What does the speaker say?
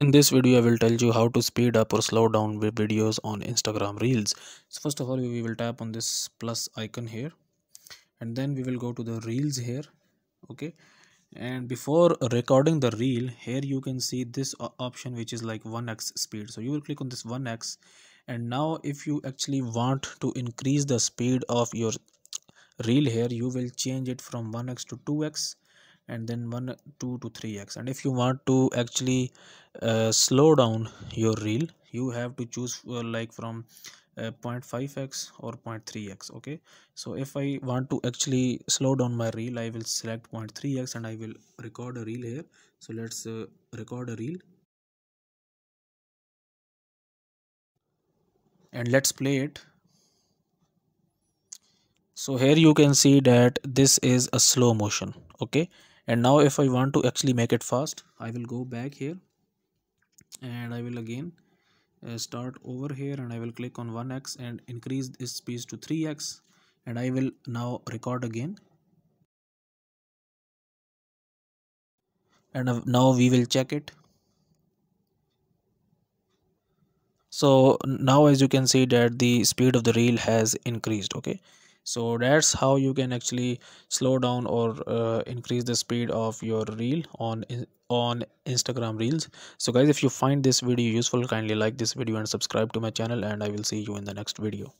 In this video, I will tell you how to speed up or slow down videos on Instagram Reels. So first of all, we will tap on this plus icon here, and then we will go to the Reels here. Okay, and before recording the reel, here you can see this option which is like 1x speed. So you will click on this 1x, and now if you actually want to increase the speed of your reel here, you will change it from 1x to 2x, and then 1 2 to 3x. And if you want to actually slow down your reel, you have to choose like from 0.5x or 0.3x. Okay, so if I want to actually slow down my reel, I will select 0.3x and I will record a reel here. So let's record a reel and let's play it. So here you can see that this is a slow motion. Okay, and now if I want to actually make it fast, I will go back here and I will again start over here, and I will click on 1x and increase this speed to 3x, and I will now record again, and now we will check it. So now as you can see that the speed of the reel has increased. Okay, so that's how you can actually slow down or increase the speed of your reel on Instagram Reels. So guys, if you find this video useful, kindly like this video and subscribe to my channel, and I will see you in the next video.